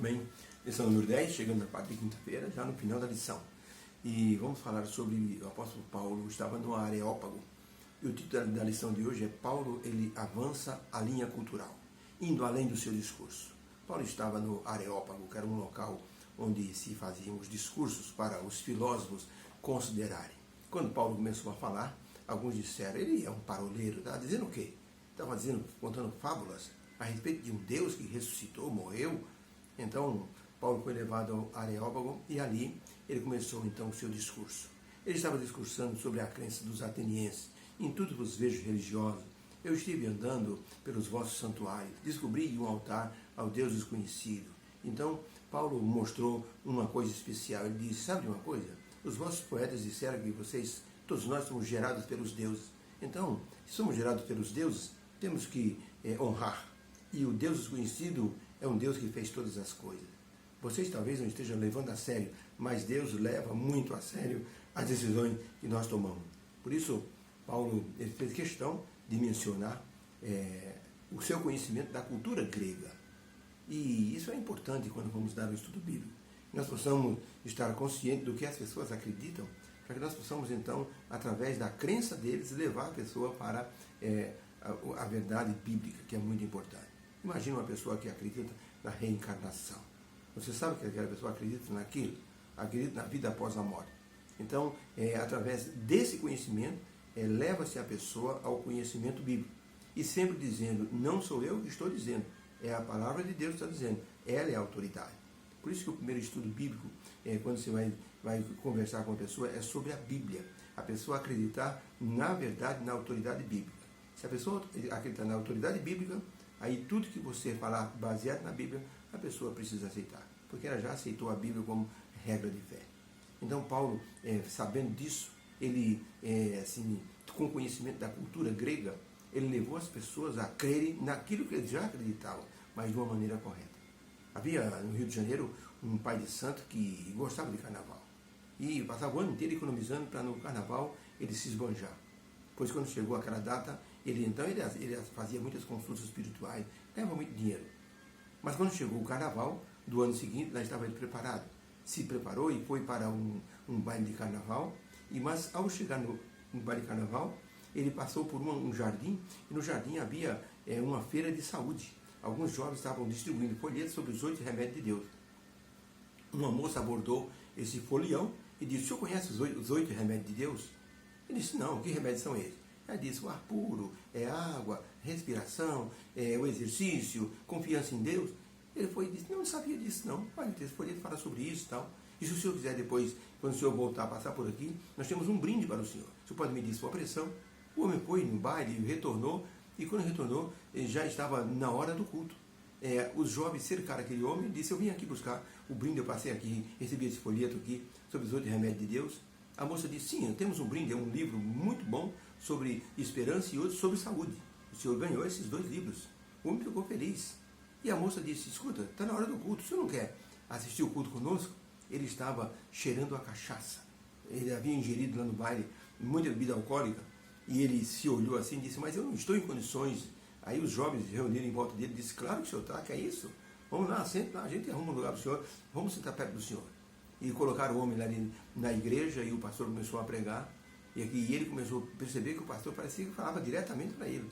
Bem, lição número 10, chegando na parte de quinta-feira, já no final da lição. E vamos falar sobre o apóstolo Paulo, estava no Areópago. E o título da lição de hoje é Paulo, ele avança a linha cultural, indo além do seu discurso. Paulo estava no Areópago, que era um local onde se faziam os discursos para os filósofos considerarem. Quando Paulo começou a falar, alguns disseram, ele é um paroleiro, estava dizendo o quê? Estava dizendo, contando fábulas a respeito de um Deus que ressuscitou, morreu. Então, Paulo foi levado ao Areópago e ali ele começou então o seu discurso. Ele estava discursando sobre a crença dos atenienses. Em tudo vos vejo religiosos. Eu estive andando pelos vossos santuários, descobri um altar ao Deus desconhecido. Então, Paulo mostrou uma coisa especial. Ele disse, sabe de uma coisa? Os vossos poetas disseram que vocês, todos nós somos gerados pelos deuses. Então, se somos gerados pelos deuses, temos que honrar. E o Deus desconhecido é um Deus que fez todas as coisas. Vocês talvez não estejam levando a sério, mas Deus leva muito a sério as decisões que nós tomamos. Por isso, Paulo ele fez questão de mencionar o seu conhecimento da cultura grega. E isso é importante quando vamos dar o estudo bíblico. Nós possamos estar conscientes do que as pessoas acreditam, para que nós possamos, então, através da crença deles, levar a pessoa para a verdade bíblica, que é muito importante. Imagina uma pessoa que acredita na reencarnação. Você sabe que aquela pessoa acredita naquilo? Acredita na vida após a morte. Então, através desse conhecimento, leva-se a pessoa ao conhecimento bíblico. E sempre dizendo, não sou eu que estou dizendo, é a palavra de Deus que está dizendo. Ela é a autoridade. Por isso que o primeiro estudo bíblico, quando você vai conversar com a pessoa, é sobre a Bíblia. A pessoa acreditar na verdade, na autoridade bíblica. Se a pessoa acreditar na autoridade bíblica, aí tudo que você falar baseado na Bíblia, a pessoa precisa aceitar, porque ela já aceitou a Bíblia como regra de fé. Então Paulo, sabendo disso, ele, com conhecimento da cultura grega, ele levou as pessoas a crerem naquilo que eles já acreditavam, mas de uma maneira correta. Havia no Rio de Janeiro um pai de santo que gostava de carnaval, e passava o ano inteiro economizando para no carnaval ele se esbanjar. Pois quando chegou aquela data, ele fazia muitas consultas espirituais, ganhava muito dinheiro. Mas quando chegou o carnaval do ano seguinte, lá estava ele preparado. Se preparou e foi para um baile de carnaval. Mas ao chegar no baile de carnaval, ele passou por um jardim, e no jardim havia uma feira de saúde. Alguns jovens estavam distribuindo folhetos sobre os 8 remédios de Deus. Uma moça abordou esse folião e disse, o senhor conhece os 8 remédios de Deus? Ele disse, não, que remédios são esses? Ela disse, o ar puro, água, respiração, o exercício, confiança em Deus. Ele foi e disse, não sabia disso não. Olha, esse folheto fala sobre isso e tal. E se o senhor quiser depois, quando o senhor voltar a passar por aqui, nós temos um brinde para o senhor. O senhor pode medir sua pressão. O homem foi no baile, retornou, e quando retornou, já estava na hora do culto. Os jovens cercaram aquele homem e disse, eu vim aqui buscar o brinde, eu passei aqui, recebi esse folheto aqui, sobre os 8 remédios de Deus. A moça disse, sim, temos um brinde, é um livro muito bom sobre esperança e outro sobre saúde. O senhor ganhou esses 2 livros. O homem ficou feliz. E a moça disse, escuta, está na hora do culto, o senhor não quer assistir o culto conosco? Ele estava cheirando a cachaça. Ele havia ingerido lá no baile muita bebida alcoólica. E ele se olhou assim e disse, mas eu não estou em condições. Aí os jovens reuniram em volta dele e disse, claro que o senhor está, que é isso? Vamos lá, senta lá, a gente arruma um lugar para o senhor, vamos sentar perto do senhor. E colocaram o homem lá na igreja e o pastor começou a pregar. E ele começou a perceber que o pastor parecia que falava diretamente para ele.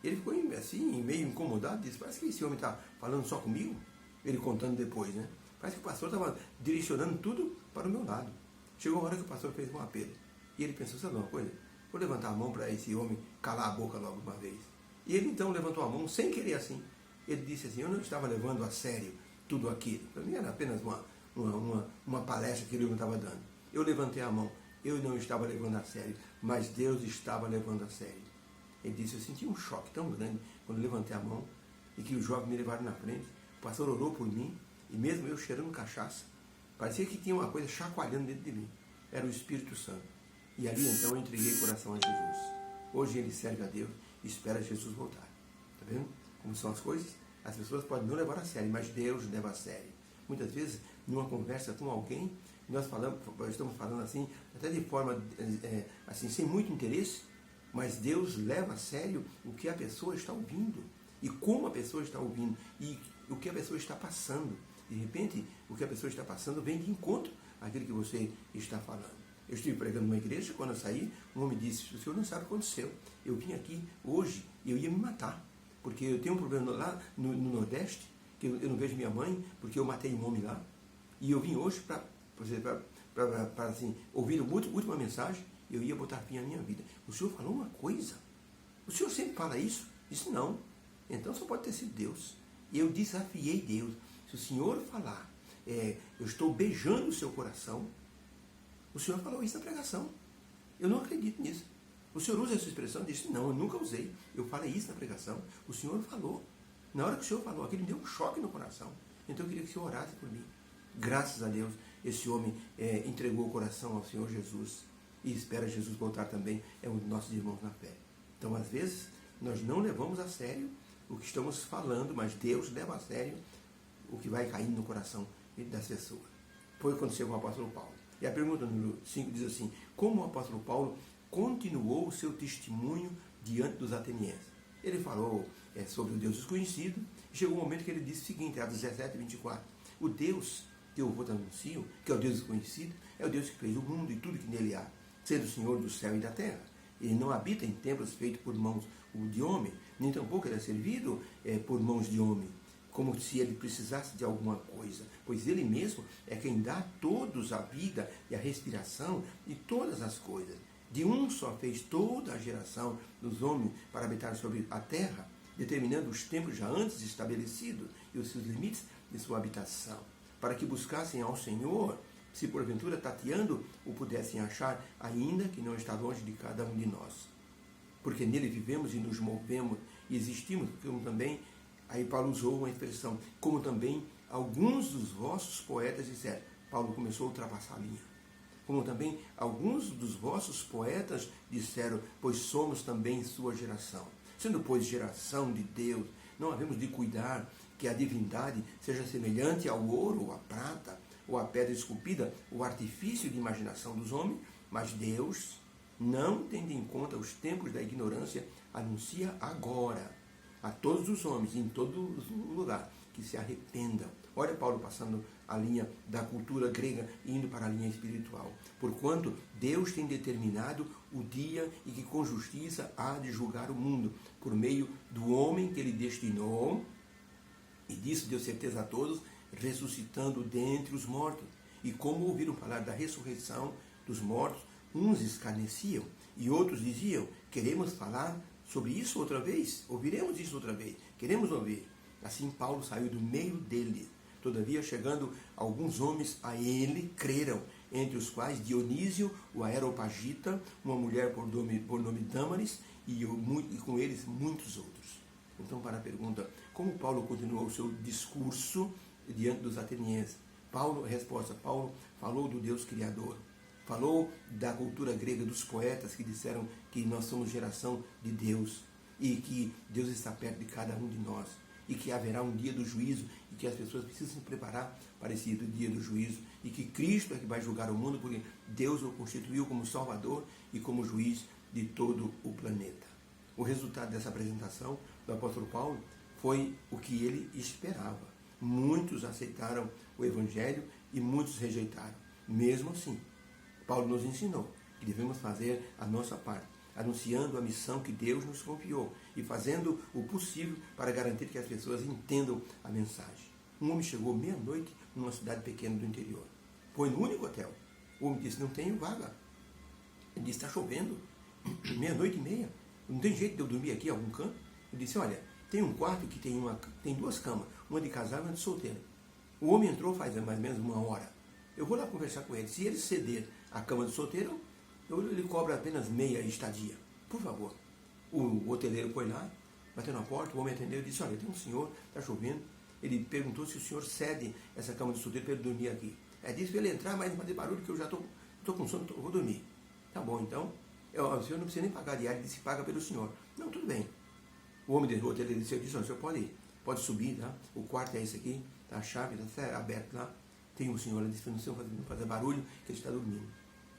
Ele ficou assim, meio incomodado, disse, parece que esse homem está falando só comigo. Ele contando depois, né? Parece que o pastor estava direcionando tudo para o meu lado. Chegou a hora que o pastor fez um apelo. E ele pensou, sabe uma coisa? Vou levantar a mão para esse homem calar a boca logo de uma vez. E ele então levantou a mão, sem querer assim. Ele disse assim, eu não estava levando a sério tudo aquilo. Para mim era apenas uma palestra que ele estava dando. Eu levantei a mão. Eu não estava levando a sério, mas Deus estava levando a sério. Ele disse, eu senti um choque tão grande quando levantei a mão e que os jovens me levaram na frente. O pastor orou por mim e mesmo eu cheirando cachaça, parecia que tinha uma coisa chacoalhando dentro de mim. Era o Espírito Santo. E ali então eu entreguei o coração a Jesus. Hoje ele serve a Deus e espera Jesus voltar. Está vendo como são as coisas? As pessoas podem não levar a sério, mas Deus leva a sério. Muitas vezes, numa conversa com alguém, nós estamos falando assim, até de forma assim, sem muito interesse, mas Deus leva a sério o que a pessoa está ouvindo, e como a pessoa está ouvindo, e o que a pessoa está passando. De repente, o que a pessoa está passando vem de encontro àquilo que você está falando. Eu estive pregando numa igreja, quando eu saí, um homem disse: o senhor não sabe o que aconteceu. Eu vim aqui hoje e eu ia me matar, porque eu tenho um problema lá no Nordeste, que eu não vejo minha mãe, porque eu matei um homem lá. E eu vim hoje para assim, ouvir a última mensagem, e eu ia botar fim à minha vida. O senhor falou uma coisa? O senhor sempre fala isso? Disse: não. Então só pode ter sido Deus. E eu desafiei Deus. Se o senhor falar, eu estou beijando o seu coração, o senhor falou isso na pregação. Eu não acredito nisso. O senhor usa essa expressão? Eu disse: não, eu nunca usei. Eu falei isso na pregação. O senhor falou. Na hora que o senhor falou aquilo, me deu um choque no coração. Então eu queria que o senhor orasse por mim. Graças a Deus, esse homem entregou o coração ao Senhor Jesus e espera Jesus voltar também. É um dos nossos irmãos na fé. Então, às vezes, nós não levamos a sério o que estamos falando, mas Deus leva a sério o que vai caindo no coração das pessoas. Foi o que aconteceu com o apóstolo Paulo. E a pergunta número 5 diz assim: como o apóstolo Paulo continuou o seu testemunho diante dos atenienses? Ele falou sobre o Deus desconhecido, e chegou um momento que ele disse o seguinte, a 17, 24, o Deus que eu vos anuncio, que é o Deus desconhecido, é o Deus que fez o mundo e tudo que nele há, sendo o Senhor do céu e da terra. Ele não habita em templos feitos por mãos de homem, nem tampouco ele é servido por mãos de homem, como se ele precisasse de alguma coisa, pois ele mesmo é quem dá a todos a vida e a respiração e todas as coisas. De um só fez toda a geração dos homens para habitar sobre a terra, determinando os tempos já antes estabelecidos e os seus limites de sua habitação, para que buscassem ao Senhor, se porventura tateando o pudessem achar, ainda que não está longe de cada um de nós. Porque nele vivemos e nos movemos e existimos, como também, aí Paulo usou uma expressão, como também alguns dos vossos poetas disseram. Paulo começou a ultrapassar a linha. Como também alguns dos vossos poetas disseram, pois somos também sua geração. Sendo, pois, geração de Deus, não havemos de cuidar que a divindade seja semelhante ao ouro, ou à prata, ou à pedra esculpida, o artifício de imaginação dos homens, mas Deus, não tendo em conta os tempos da ignorância, anuncia agora a todos os homens, em todo lugar, que se arrependam. Olha Paulo passando a linha da cultura grega e indo para a linha espiritual. Porquanto Deus tem determinado o dia em que com justiça há de julgar o mundo, por meio do homem que ele destinou, e disso deu certeza a todos, ressuscitando dentre os mortos. E como ouviram falar da ressurreição dos mortos, uns escarneciam e outros diziam, queremos falar sobre isso outra vez? Ouviremos isso outra vez? Queremos ouvir. Assim Paulo saiu do meio deles. Todavia, chegando alguns homens a ele, creram, entre os quais Dionísio, o Areopagita, uma mulher por nome Dâmaris, e com eles muitos outros. Então, para a pergunta, como Paulo continuou o seu discurso diante dos atenienses? Resposta, Paulo falou do Deus Criador, falou da cultura grega dos poetas que disseram que nós somos geração de Deus e que Deus está perto de cada um de nós e que haverá um dia do juízo e que as pessoas precisam se preparar para esse dia do juízo e que Cristo é que vai julgar o mundo porque Deus o constituiu como Salvador e como juiz de todo o planeta. O resultado dessa apresentação do apóstolo Paulo foi o que ele esperava. Muitos aceitaram o Evangelho e muitos rejeitaram. Mesmo assim, Paulo nos ensinou que devemos fazer a nossa parte, anunciando a missão que Deus nos confiou e fazendo o possível para garantir que as pessoas entendam a mensagem. Um homem chegou meia-noite numa cidade pequena do interior. Foi no único hotel. O homem disse, não tenho vaga. Ele disse, está chovendo, meia-noite e meia. Não tem jeito de eu dormir aqui em algum canto? Ele disse, olha, tem um quarto que tem duas camas, uma de casal e uma de solteiro. O homem entrou faz mais ou menos uma hora. Eu vou lá conversar com ele. Se ele ceder a cama de solteiro, ele cobra apenas meia estadia. Por favor. O hoteleiro foi lá, bateu na porta, o homem atendeu e disse, olha, tem um senhor, está chovendo. Ele perguntou se o senhor cede essa cama de solteiro para ele dormir aqui. Disse para ele entrar, mas não fazer barulho, que eu já estou com sono, vou dormir. Tá bom, então. O senhor não precisa nem pagar diária, ele disse, paga pelo senhor. Não, tudo bem. O homem do hoteleiro disse, olha, o senhor pode subir, tá? O quarto é esse aqui, tá? A chave está aberta lá. Tem um senhor, ele disse, não fazer barulho, que ele está dormindo.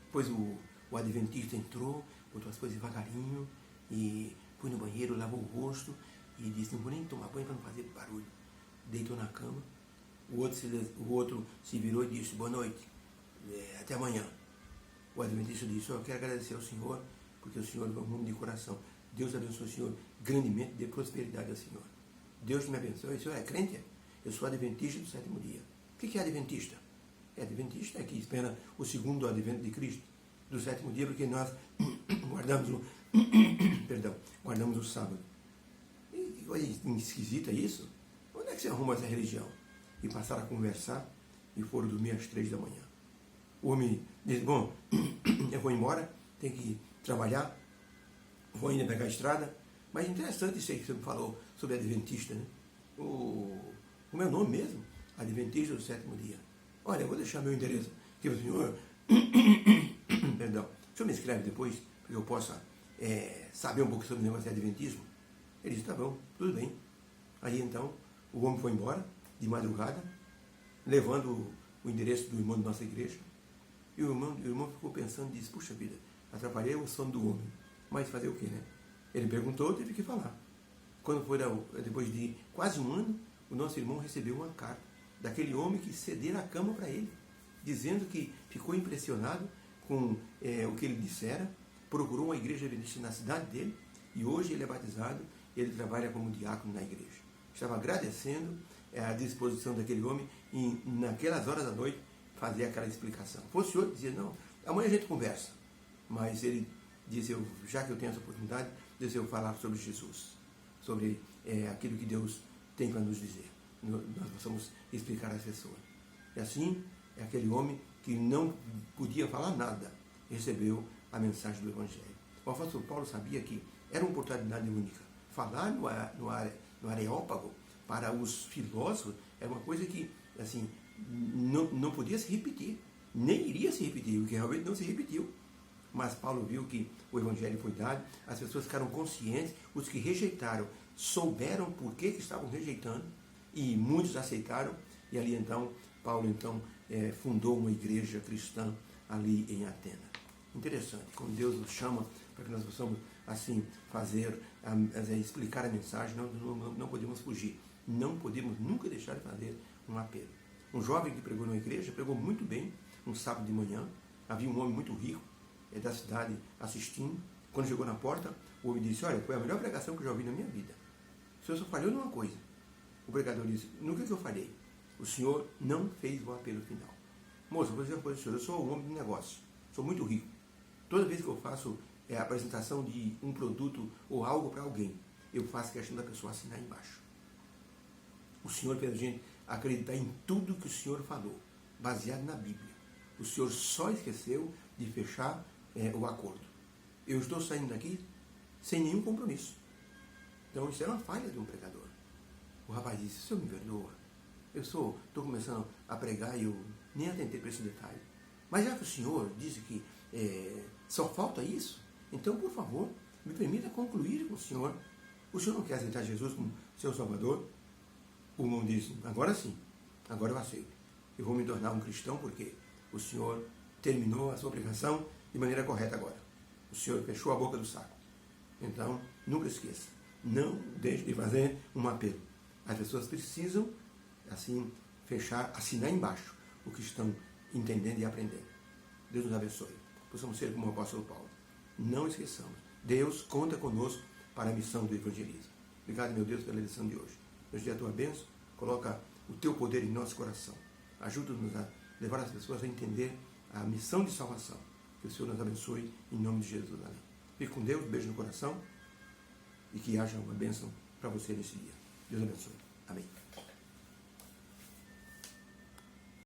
Depois o adventista entrou, botou as coisas devagarinho, e foi no banheiro, lavou o rosto, e disse, não vou nem tomar banho para não fazer barulho. Deitou na cama, O outro se virou e disse, boa noite, até amanhã. O adventista disse, eu quero agradecer ao Senhor, porque o Senhor é um homem de coração. Deus abençoe o Senhor grandemente, dê prosperidade ao Senhor. Deus me abençoe. O Senhor é crente? Eu sou adventista do sétimo dia. O que é adventista? Adventista é que espera o segundo advento de Cristo, do sétimo dia, porque nós guardamos o guardamos o sábado. E que coisa esquisita isso? Onde é que você arruma essa religião? E passaram a conversar e foram dormir às 3 da manhã. O homem disse, bom, eu vou embora, tenho que trabalhar, vou ainda pegar a estrada. Mas interessante isso aí que você me falou sobre adventista, né? O meu nome mesmo, adventista do sétimo dia. Olha, eu vou deixar meu endereço aqui para o senhor. Perdão, o senhor me escreve depois, para que eu possa saber um pouco sobre o negócio de adventismo. Ele disse, tá bom, tudo bem. Aí então, o homem foi embora, de madrugada, levando o endereço do irmão da nossa igreja. E o irmão ficou pensando e disse, puxa vida, atrapalhei o sono do homem. Mas fazer o quê, né? Ele perguntou, teve que falar. Quando foi depois de quase um ano, o nosso irmão recebeu uma carta daquele homem que cedera a cama para ele, dizendo que ficou impressionado com o que ele dissera, procurou uma igreja adventista na cidade dele, e hoje ele é batizado, ele trabalha como diácono na igreja. Estava agradecendo a disposição daquele homem em, naquelas horas da noite, fazer aquela explicação. Fosse outro, dizia, não, amanhã a gente conversa. Mas ele disse, já que eu tenho essa oportunidade, deixa eu falar sobre Jesus, sobre aquilo que Deus tem para nos dizer. Nós possamos explicar às pessoas. E assim, aquele homem que não podia falar nada, recebeu a mensagem do Evangelho. O apóstolo Paulo sabia que era uma oportunidade única. Falar no Areópago, para os filósofos, era uma coisa que, assim, não podia se repetir. Nem iria se repetir, porque realmente não se repetiu. Mas Paulo viu que o Evangelho foi dado, as pessoas ficaram conscientes, os que rejeitaram souberam por que estavam rejeitando, e muitos aceitaram, e ali então, Paulo fundou uma igreja cristã ali em Atenas. Interessante, quando Deus nos chama para que nós possamos assim fazer, explicar a mensagem, não podemos fugir, não podemos nunca deixar de fazer um apelo. Um jovem que pregou numa igreja, pregou muito bem, um sábado de manhã, havia um homem muito rico, da cidade assistindo. Quando chegou na porta, o homem disse, olha, foi a melhor pregação que eu já ouvi na minha vida. O senhor só falhou numa coisa. O pregador disse, no que eu falhei? O senhor não fez o apelo final. Moço, vou dizer uma coisa, senhor, eu sou um homem de negócio, sou muito rico. Toda vez que eu faço a apresentação de um produto ou algo para alguém, eu faço questão da pessoa assinar embaixo. O senhor fez a gente acreditar em tudo que o senhor falou, baseado na Bíblia. O senhor só esqueceu de fechar o acordo. Eu estou saindo daqui sem nenhum compromisso. Então isso é uma falha de um pregador. O rapaz disse, o senhor me perdoa? Eu estou começando a pregar e eu nem atentei para esse detalhe. Mas já que o senhor disse que só falta isso, então, por favor, me permita concluir com o senhor. O senhor não quer aceitar Jesus como seu Salvador? O irmão disse, agora sim, agora eu aceito. Eu vou me tornar um cristão porque o senhor terminou a sua pregação de maneira correta agora. O senhor fechou a boca do saco. Então, nunca esqueça, não deixe de fazer um apelo. As pessoas precisam, assim, assinar embaixo o que estão entendendo e aprendendo. Deus nos abençoe. Possamos ser como o apóstolo Paulo. Não esqueçamos, Deus conta conosco para a missão do evangelismo. Obrigado, meu Deus, pela lição de hoje. Nos dê a tua bênção, coloca o teu poder em nosso coração. Ajuda-nos a levar as pessoas a entender a missão de salvação. Que o Senhor nos abençoe em nome de Jesus. Amém. Fique com Deus, um beijo no coração e que haja uma bênção para você nesse dia. Deus abençoe. Amém.